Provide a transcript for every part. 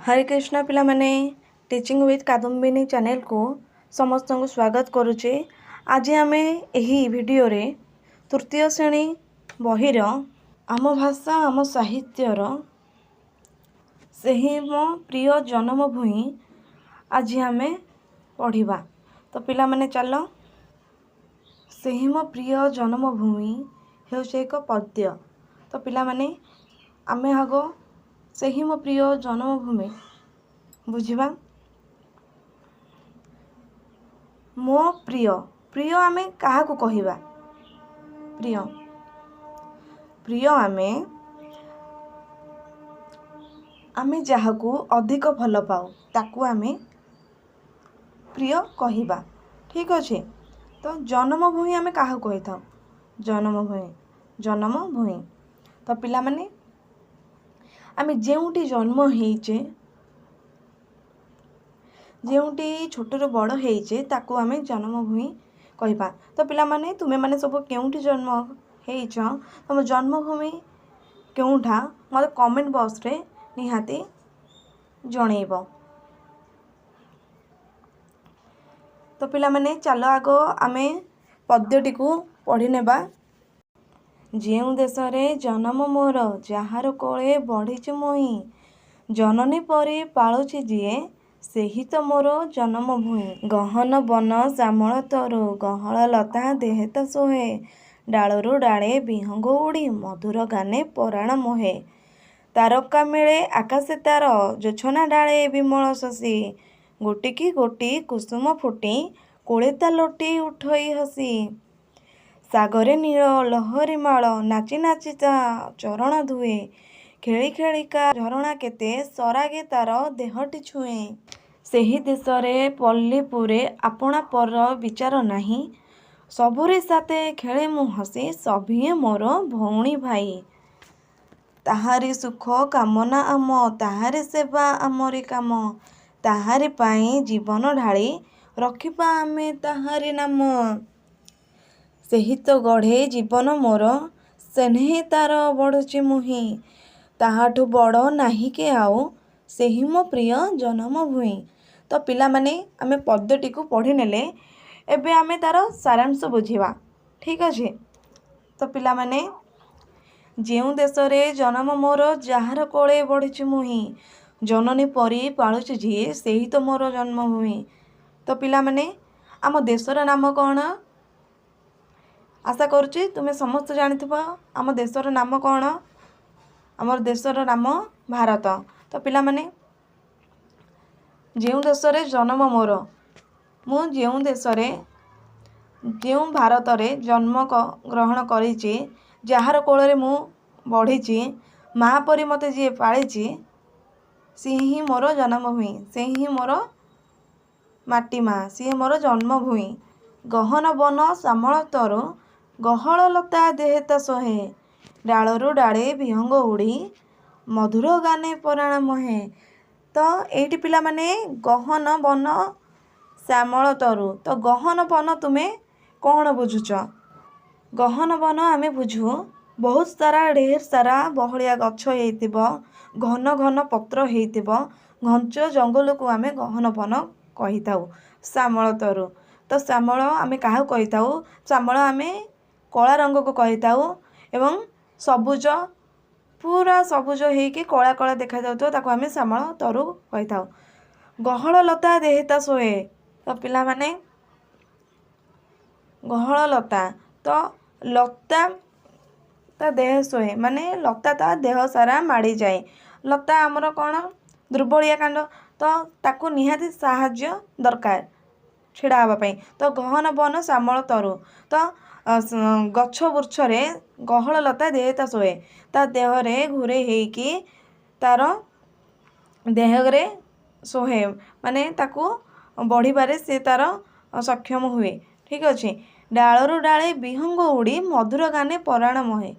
हरे कृष्ण पिला माने teaching with Kadambini channel को समस्त को स्वागत करुचे। आज आम यही वीडियो रे तृतीय श्रेणी बहिर आम भाषा आम साहित्यर से ही मो प्रिय जन्मभूमि आज आम पढ़ा। तो पिला माने चल से ही मो प्रिय जन्मभूमि हो एक पद्य। तो पिला माने आमे आगो से ही मो प्रिय जन्मभूमि बुझा। मो प्रिय प्रिय आमे कहा को कहिबा प्रिय प्रिय आमे जहाकू अधिक भल पाऊ ताकू आमे प्रिय कहिबा। ठीक अच्छे। तो जन्मभूमि आमे कहा कही था जन्मभूमि। तो पिला माने आमे जेउटी जन्म हेइचे जेउटी छोटरू बड़ हेइचे ताकू आमे जन्मभूमि कहिबा। तो पिला माने तुमे माने सब केउटी जन्म हेइछ तुम जन्मभूमि केउठा मते कमेंट बॉक्स रे निहाती जणेइबो। तो पिला माने चलो आगो आमे पद्यटी को पढ़ी नेबा। जेउ देश रे जन्म मोर जहार कोले बढ़ीची मुई जननी परी पालुची जिए सेही तो मोर जन्मभूमि। गहन बन श्यामल तरु गहल लता देहेत सोहे डालरू डाले विहंग उड़ी मधुर गाने पराण मोहे। तारका मेले आकाशे तार जोछना डाले विमल शशि गोटिकी गोटी कुसुम फुटी कोलेता लोटी उठई हसी। सागरे नील लहरी माल नाची नाची ता चरण धुए खेली खेलिका झरणा केते सरागे तार देहटी छुए। सेही देश रे पल्लीपुरे आपणा पर विचार नाही सबुरे साथे खेले मु हसी सभिए मोर भौणी भाई। ताहारी सुख कामना आम ताहारी सेवा आमरी काम ताहारी पाई जीवन ढाली रखिबा आमे ताहारी नाम। सेही तो गढ़े जीवन मोर सेन्हे तार बढ़ुची मुही ताहाठू बड़ नाही के आउ सेही मो प्रिय जन्मभूमि। तो पिला माने आमे पद्यटी को पढ़ी नेले एबे आमे तार सारांश बुझिबा। ठीक अच्छे। तो पिला माने जेउ देश रे जन्म मोर जहार कोले बढ़ीची मुही जननी परी पालुची झिए सेही तो मोर जन्मभूमि। तो पिला माने आम देशर नाम कौन आशा करुच्ची तुम्हें समस्त जानिथिबो। आम देशर नाम कौन आमर देशर नाम भारत। तो पिला माने जेउ देश रे जन्म मोर मु जेउ देश रे जेउ भारत रे जन्म ग्रहण करिछि जहार कोल रे मु बढ़ीछि माँ परी मते जी पालिछि सी ही मोर जन्मभूमि से ही मोर माटी माँ सी मोर जन्मभूमि। गहन बन श्यामल तरु गहल लता देहेता सोहे डालरू डाले विहंग उड़ी मधुर गाने पराण मोहे। तो एठी पिला माने गहन बन श्यामल तरु। तो गहन बन तुमे कौन बुझुच गहन बन आमे बुझू बहुत सारा ढेर सारा बहलिया गछ हेइतिबो घन घन पत्र हेइतिबो घंच जंगल को आमे गहन बन कहिताऊ। श्यामल तरु तो श्यामल आमे काहा कहिताऊ श्यामल आमे कला रंग को कहिताऊ एवं सबुज पूरा सबुज हेइकी कला कला देखा जाउतो ताको आमे श्यामल तरु कहिताऊ। गहल लता देहेता सोए तो पिला माने गहल लता तो लता ता देह सोए माने लता ता देह सारा माड़ी जाए। लता आमर कौन दुर्बलिया कांड तो ताको निहाती साहाଯ୍य दरकार छिड़ा हवा पई। तो गहन बन श्यामल तरु तो गछ वृक्ष रे गहल लता देहता सोए ता देह रे घुरे हेइकी तार देह रे सोहे माने ताको बढ़िबारे से तार सक्षम हुए। ठीक अच्छे। डालरू डाले विहंग उड़ी मधुर गाने पराण मोहे।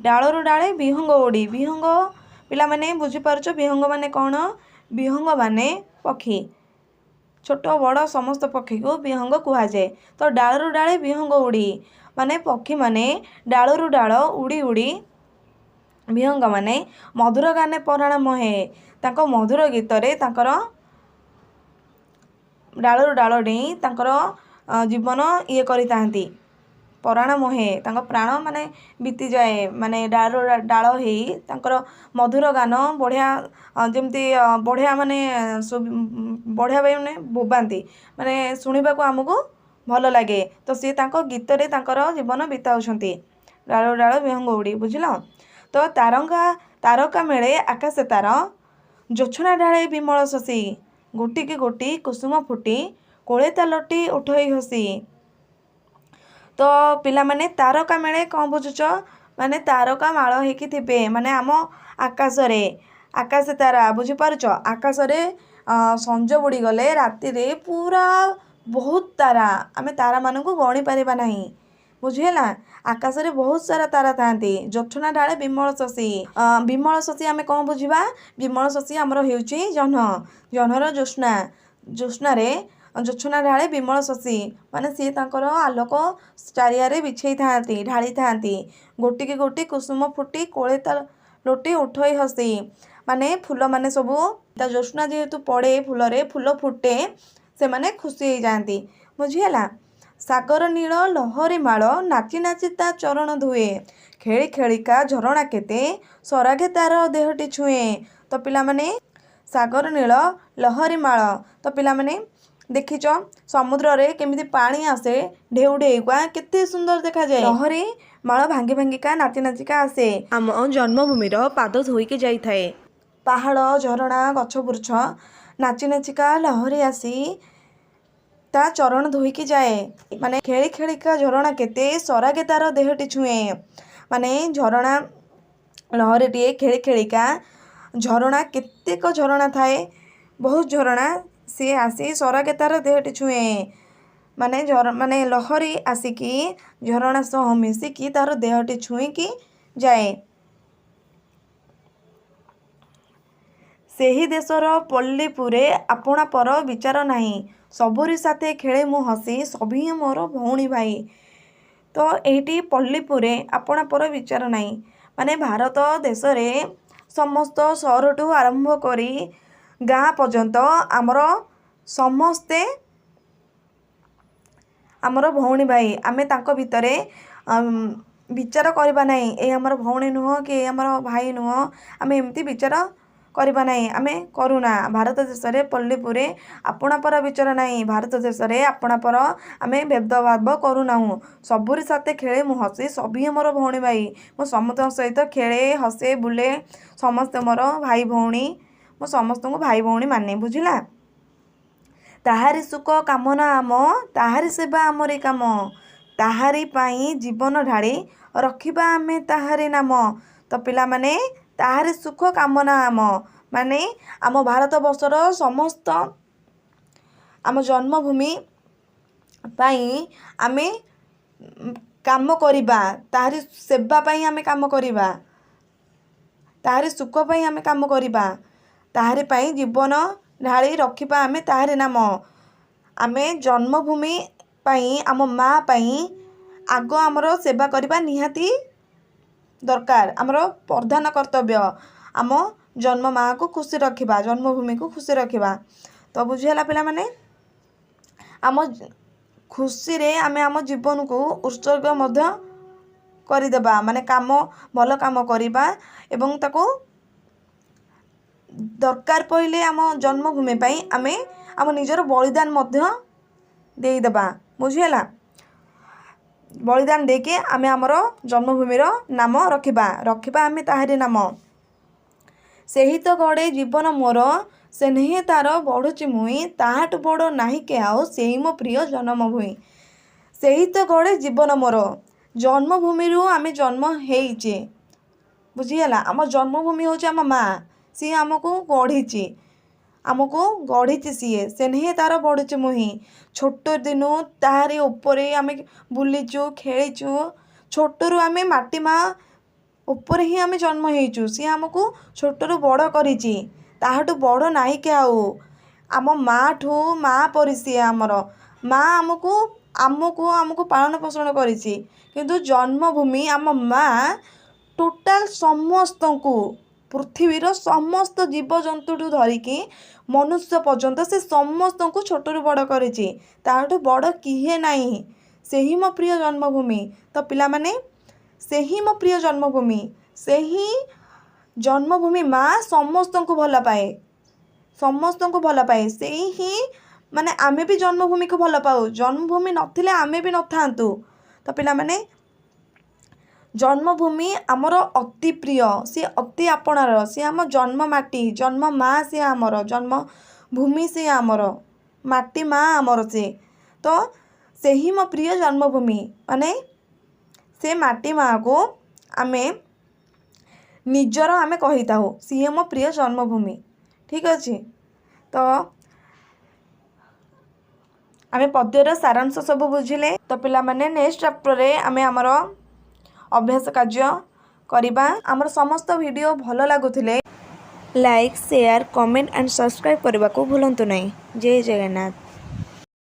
डालरू डाले विहंग उड़ी विहंग पिला माने बुझी पारुछ विहंग माने कौन विहंग माने पक्षी छोट बड़ समस्त पक्षी को विहंग कुहा जाए। तो डालरू डाले विहंग उड़ी माने पक्षी माने डालरू डाल उड़ी उड़ी ବିହଙ୍ଗମାନେ ମଧୁର ଗାନେ ପରାଣ ମୋହେ। ତାଙ୍କ ମଧୁର ଗୀତରେ ତାଙ୍କର ଡାଳରୁ ଡାଳ ଡେଇଁ ତାଙ୍କର ଜୀବନ ଇଏ କରିଥାନ୍ତି। ପରାଣ ମୋହେ, ତାଙ୍କ ପ୍ରାଣ ମାନେ ବିତିଯାଏ, ମାନେ ଡାଳରୁ ଡାଳ ହେଇ ତାଙ୍କର ମଧୁର ଗାନ ବଢ଼ିଆ, ଯେମିତି ବଢ଼ିଆ ମାନେ ବଢ଼ିଆ ମାନେ ବୋବାନ୍ତି, ମାନେ ଶୁଣିବାକୁ ଆମକୁ ଭଲ ଲାଗେ। ତ ସିଏ ତାଙ୍କ ଗୀତରେ ତାଙ୍କର ଜୀବନ ବିତାଉଛନ୍ତି। ଡାଳରୁ ଡାଳ ବିହଙ୍ଗ ଉଡ଼ି, ବୁଝିଲ? ତ ତାରକା ମେଳେ ଆକାଶେ ତାର, ଜୋଛଣା ଢାଳେ ବିମଳ ଶଶୀ, ଗୋଟିକି ଗୋଟି କୁସୁମ ଫୁଟି, କୋଳେ ତାଲଟି ଉଠଇ ହସି। ତ ପିଲାମାନେ ତାରକା ମେଳେ କ'ଣ ବୁଝୁଛ? ମାନେ ତାରକା ମାଳ ହେଇକି ଥିବେ, ମାନେ ଆମ ଆକାଶରେ। ଆକାଶେ ତାରା ବୁଝିପାରୁଛ? ଆକାଶରେ ସଞ୍ଜ ବୁଡ଼ିଗଲେ ରାତିରେ ପୁରା ବହୁତ ତାରା, ଆମେ ତାରାମାନଙ୍କୁ ଗଣି ପାରିବା ନାହିଁ, ବୁଝିହେଲା? ଆକାଶରେ ବହୁତ ସାରା ତାରା ଥାଆନ୍ତି। ଜୋଛଣା ଢାଳେ ବିମଳ ଶଶୀ, ବିମଳ ଶଶୀ ଆମେ କ'ଣ ବୁଝିବା? ବିମଳ ଶଶୀ ଆମର ହେଉଛି ଜହ୍ନ, ଜହ୍ନର ଜ୍ୟୋତ୍ସ୍ନାରେ ଜୋଛଣା ଢାଳେ ବିମଳ ଶଶୀ, ମାନେ ସିଏ ତାଙ୍କର ଆଲୋକ ଚାରିଆଡ଼େ ବିଛେଇଥାନ୍ତି, ଢାଳିଥାନ୍ତି। ଗୋଟିକି ଗୋଟି କୁସୁମ ଫୁଟି, କୋଳେ ତାଲଟି ଉଠଇ ହସି, ମାନେ ଫୁଲମାନେ ସବୁ ତା ଜ୍ୟୋତ୍ସ୍ନା ଯେହେତୁ ପଡ଼େ ଫୁଲରେ, ଫୁଲ ଫୁଟେ, ସେମାନେ ଖୁସି ହେଇଯାଆନ୍ତି, ବୁଝିହେଲା? ସାଗର ନୀଳ ଲହରୀ ମାଳ, ନାଚି ନାଚି ତା ଚରଣ ଧୁଏ, ଖେଳି ଖେଳିକା ଝରଣା କେତେ, ସରାଗେ ତାର ଦେହଟି ଛୁଏଁ। ତ ପିଲାମାନେ ସାଗର ନୀଳ ଲହରୀ ମାଳ, ତ ପିଲାମାନେ ଦେଖିଛ ସମୁଦ୍ରରେ କେମିତି ପାଣି ଆସେ ଢେଉ ଢେଉକା, କେତେ ସୁନ୍ଦର ଦେଖାଯାଏ। ଲହରୀ ମାଳ ଭାଙ୍ଗି ଭାଙ୍ଗିକା ନାଚି ନାଚିକା ଆସେ, ଆମ ଜନ୍ମଭୂମିର ପାଦ ଧୋଇକି ଯାଇଥାଏ। ପାହାଡ଼ ଝରଣା ଗଛ ବୃଛ ନାଚି ନାଚିକା ଲହରୀ ଆସି ତା ଚରଣ ଧୋଇକି ଯାଏ। ମାନେ ଖେଳି ଖେଳିକା ଝରଣା କେତେ, ସରାଗେ ତାର ଦେହଟି ଛୁଏଁ, ମାନେ ଝରଣା ଲହରୀଟିଏ ଖେଳି ଖେଳିକା, ଝରଣା କେତେକ ଝରଣା ଥାଏ, ବହୁତ ଝରଣା, ସିଏ ଆସି ସରାଗେ ତାର ଦେହଟି ଛୁଏଁ, ମାନେ ଲହରୀ ଆସିକି ଝରଣା ସହ ମିଶିକି ତାର ଦେହଟି ଛୁଇଁକି ଯାଏ। ସେହି ଦେଶର ପଲ୍ଲୀପୁରେ ଆପଣା ପର ବିଚାର ନାହିଁ, ସବୁରି ସାଥେ ଖେଳେ ମୁଁ ହସି, ସଭିଏଁ ମୋର ଭଉଣୀ ଭାଇ। ତ ଏଇଠି ପଲ୍ଲୀପୁରେ ଆପଣା ପର ବିଚାର ନାହିଁ, ମାନେ ଭାରତ ଦେଶରେ ସମସ୍ତ ସହରଠୁ ଆରମ୍ଭ କରି ଗାଁ ପର୍ଯ୍ୟନ୍ତ ଆମର ସମସ୍ତେ ଆମର ଭଉଣୀ ଭାଇ। ଆମେ ତାଙ୍କ ଭିତରେ ବିଚାର କରିବା ନାହିଁ, ଏ ଆମର ଭଉଣୀ ନୁହଁ କି ଏ ଆମର ଭାଇ ନୁହଁ, ଆମେ ଏମିତି ବିଚାର କରିବା ନାହିଁ, ଆମେ କରୁନା। ଭାରତ ଦେଶରେ ପଲ୍ଲୀପୁରେ ଆପଣା ପର ବିଚାର ନାହିଁ, ଭାରତ ଦେଶରେ ଆପଣା ପର ଆମେ ଭେଦଭାବ କରୁନାହୁଁ। ସବୁରି ସାଥେ ଖେଳେ ମୁଁ ହସେ, ସଭିଏଁ ମୋର ଭଉଣୀ ଭାଇ। ମୁଁ ସମସ୍ତଙ୍କ ସହିତ ଖେଳେ, ହସେ, ବୁଲେ, ସମସ୍ତେ ମୋର ଭାଇ ଭଉଣୀ, ମୁଁ ସମସ୍ତଙ୍କୁ ଭାଇ ଭଉଣୀ ମାନେ, ବୁଝିଲା? ତାହାରି ସୁଖ କାମନା ଆମ, ତାହାରି ସେବା ଆମରି କାମ, ତାହାରି ପାଇଁ ଜୀବନ ଢାଳି ରଖିବା ଆମେ ତାହାରି ନାମ। ତ ପିଲାମାନେ ତାହାରି ସୁଖ କାମନା ଆମ, ମାନେ ଆମ ଭାରତ ବର୍ଷର ସମସ୍ତ ଆମ ଜନ୍ମଭୂମି ପାଇଁ ଆମେ କାମ କରିବା, ତାହାରି ସେବା ପାଇଁ ଆମେ କାମ କରିବା, ତାହାରି ସୁଖ ପାଇଁ ଆମେ କାମ କରିବା, ତାହାରି ପାଇଁ ଜୀବନ ଢାଳି ରଖିବା ଆମେ ତାହାରି ନାମ। ଆମେ ଜନ୍ମଭୂମି ପାଇଁ, ଆମ ମା' ପାଇଁ ଆଗ ଆମର ସେବା କରିବା ନିହାତି ଦରକାର, ଆମର ପ୍ରଧାନ କର୍ତ୍ତବ୍ୟ। ଆମ ଜନ୍ମ ମା'କୁ ଖୁସି ରଖିବା, ଜନ୍ମଭୂମିକୁ ଖୁସି ରଖିବା। ତ ବୁଝିହେଲା ପିଲାମାନେ? ଆମ ଖୁସିରେ ଆମେ ଆମ ଜୀବନକୁ ଉତ୍ସର୍ଗ ମଧ୍ୟ କରିଦେବା, ମାନେ ଭଲ କାମ କରିବା ଏବଂ ତାକୁ ଦରକାର ପଡ଼ିଲେ ଆମ ଜନ୍ମଭୂମି ପାଇଁ ଆମେ ଆମ ନିଜର ବଳିଦାନ ମଧ୍ୟ ଦେଇଦେବା, ବୁଝିହେଲା? ବଳିଦାନ ଦେଇକି ଆମେ ଆମର ଜନ୍ମଭୂମିର ନାମ ରଖିବା ଆମେ ତାହାରି ନାମ। ସେହି ତ ଗଡ଼େ ଜୀବନ ମୋର, ସ୍ନେହେ ତାର ବଢ଼ୁଛି ମୁଇଁ, ତାହାଠୁ ବଡ଼ ନାହିଁ କେ ଆଉ, ସେଇ ମୋ ପ୍ରିୟ ଜନ୍ମଭୂମି। ସେହି ତ ଗଡ଼େ ଜୀବନ ମୋର, ଜନ୍ମଭୂମିରୁ ଆମେ ଜନ୍ମ ହେଇଛେ, ବୁଝିହେଲା? ଆମ ଜନ୍ମଭୂମି ହେଉଛି ଆମ ମା', ସିଏ ଆମକୁ ଗଢ଼ିଛି ସିଏ, ସ୍ନେହେ ତାର ବଢ଼ୁଛି ମୁହିଁ। ଛୋଟ ଦିନୁ ତାହାରି ଉପରେ ଆମେ ବୁଲିଛୁ, ଖେଳିଛୁ, ଛୋଟରୁ ଆମେ ମାଟି ମା' ଉପରେ ହିଁ ଆମେ ଜନ୍ମ ହେଇଛୁ, ସିଏ ଆମକୁ ଛୋଟରୁ ବଡ଼ କରିଛି, ତାହାଠୁ ବଡ଼ ନାହିଁ କି ଆଉ। ଆମ ମା' ପରି ସିଏ ଆମର, ମା' ଆମକୁ ପାଳନ ପୋଷଣ କରିଛି, କିନ୍ତୁ ଜନ୍ମଭୂମି ଆମ ମା' ଠୁ टोटाल समस्त को पृथ्वीर समस्त जीवजंतु धरिकी मनुष्य पर्यंत से समस्त को छोटू बड़ कर बड़ किए नहीं से ही मो प्रिय जन्मभूमि। तो पिला माने से ही मो प्रिय जन्मभूमि से ही जन्मभूमि माँ समस्त को भल पाए समस्त को भल पाए से ही माने आमे भी जन्मभूमि को भल पाऊ जन्मभूमि नथिले आमे भी न थांतु। तो पिला माने जन्मभूमि आमर अति प्रिय सी अति आपणार सी आम जन्म माटी जन्म माँ सी आमर जन्मभूमि सी आमर माटी माँ आमर सी। तो से ही मो प्रिय जन्मभूमि माने से माटी माँ को आमे निजर आमे कही था सी मो प्रिय जन्मभूमि। ठीक अच्छे। तो आमे पद्यर सारांश सब बुझिले। तो पिला माने नेक्स्ट चैप्टर रे आमे हमर अभ्यास कार्य करिबा। हमर समस्त वीडियो भल लागुथिले like share comment and subscribe करबा को भूलंतु नहीं। जय जगन्नाथ।